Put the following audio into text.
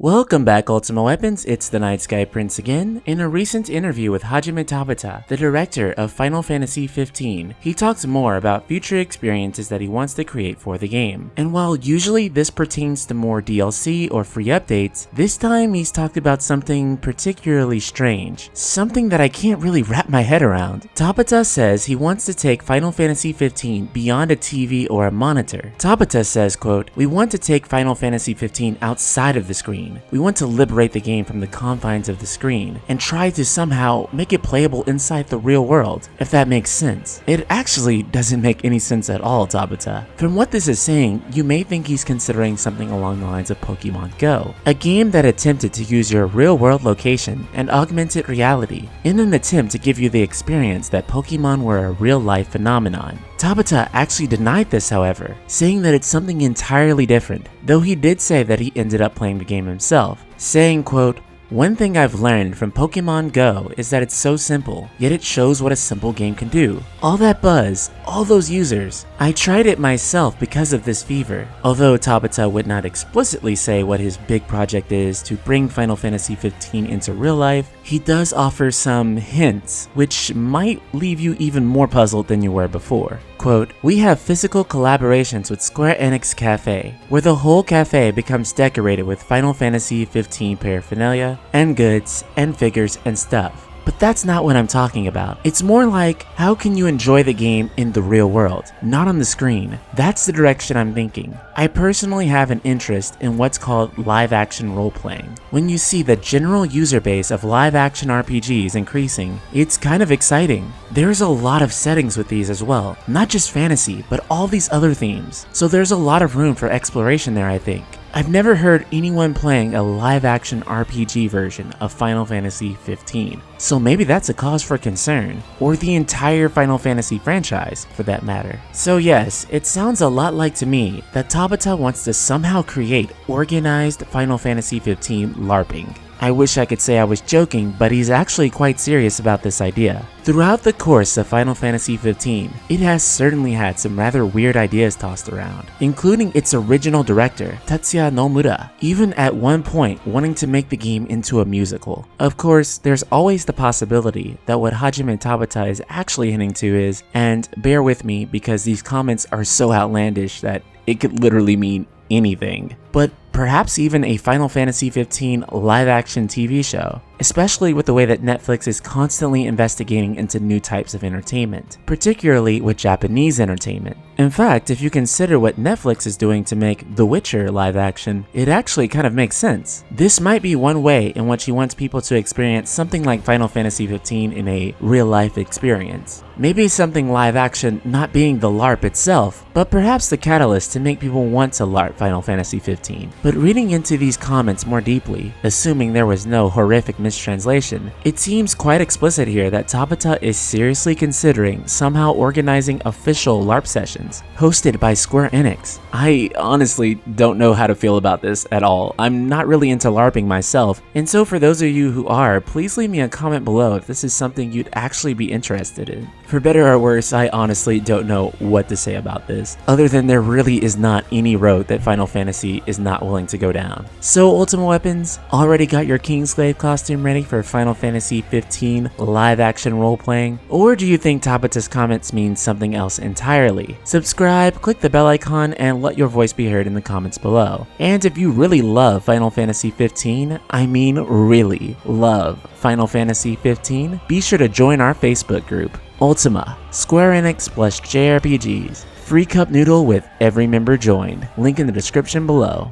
Welcome back, Ultima Weapons, it's the Night Sky Prince again. In a recent interview with Hajime Tabata, the director of Final Fantasy 15, he talks more about future experiences that he wants to create for the game. And while usually this pertains to more DLC or free updates, this time he's talked about something particularly strange, something that I can't really wrap my head around. Tabata says he wants to take Final Fantasy 15 beyond a TV or a monitor. Tabata says, quote, "We want to take Final Fantasy 15 outside of the screen. We want to liberate the game from the confines of the screen and try to somehow make it playable inside the real world, if that makes sense." It actually doesn't make any sense at all, Tabata. From what this is saying, you may think he's considering something along the lines of Pokemon Go, a game that attempted to use your real-world location and augmented reality in an attempt to give you the experience that Pokemon were a real-life phenomenon. Tabata actually denied this, however, saying that it's something entirely different, though he did say that he ended up playing the game himself, saying, quote, "One thing I've learned from Pokemon Go is that it's so simple, yet it shows what a simple game can do. All that buzz, all those users. I tried it myself because of this fever." Although Tabata would not explicitly say what his big project is to bring Final Fantasy 15 into real life, he does offer some hints, which might leave you even more puzzled than you were before. Quote, "We have physical collaborations with Square Enix Cafe, where the whole cafe becomes decorated with Final Fantasy 15 paraphernalia, and goods, and figures, and stuff. But that's not what I'm talking about. It's more like, how can you enjoy the game in the real world, not on the screen? That's the direction I'm thinking. I personally have an interest in what's called live-action role-playing. When you see the general user base of live-action RPGs increasing, it's kind of exciting. There's a lot of settings with these as well, not just fantasy, but all these other themes. So there's a lot of room for exploration there, I think. I've never heard anyone playing a live-action RPG version of Final Fantasy 15, so maybe that's a cause for concern, or the entire Final Fantasy franchise, for that matter. So yes, it sounds a lot like to me that Tabata wants to somehow create organized Final Fantasy 15 LARPing. I wish I could say I was joking, but he's actually quite serious about this idea. Throughout the course of Final Fantasy 15, it has certainly had some rather weird ideas tossed around, including its original director, Tetsuya Nomura, even at one point wanting to make the game into a musical. Of course, there's always the possibility that what Hajime Tabata is actually hinting to is, and bear with me because these comments are so outlandish that it could literally mean anything, but perhaps even a Final Fantasy 15 live-action TV show, especially with the way that Netflix is constantly investigating into new types of entertainment, particularly with Japanese entertainment. In fact, if you consider what Netflix is doing to make The Witcher live-action, it actually kind of makes sense. This might be one way in which he wants people to experience something like Final Fantasy 15 in a real-life experience. Maybe something live-action not being the LARP itself, but perhaps the catalyst to make people want to LARP Final Fantasy 15. But reading into these comments more deeply, assuming there was no horrific mistranslation, it seems quite explicit here that Tabata is seriously considering somehow organizing official LARP sessions, hosted by Square Enix. I honestly don't know how to feel about this at all. I'm not really into LARPing myself, and so for those of you who are, please leave me a comment below if this is something you'd actually be interested in. For better or worse, I honestly don't know what to say about this, other than there really is not any road that Final Fantasy is not willing to go down. So Ultima Weapons, already got your Kingslave costume ready for Final Fantasy 15 live-action role-playing? Or do you think Tabata's comments mean something else entirely? Subscribe, click the bell icon, and let your voice be heard in the comments below. And if you really love Final Fantasy 15, I mean really love Final Fantasy 15, be sure to join our Facebook group, Ultima, Square Enix plus JRPGs. Free cup noodle with every member joined. Link in the description below.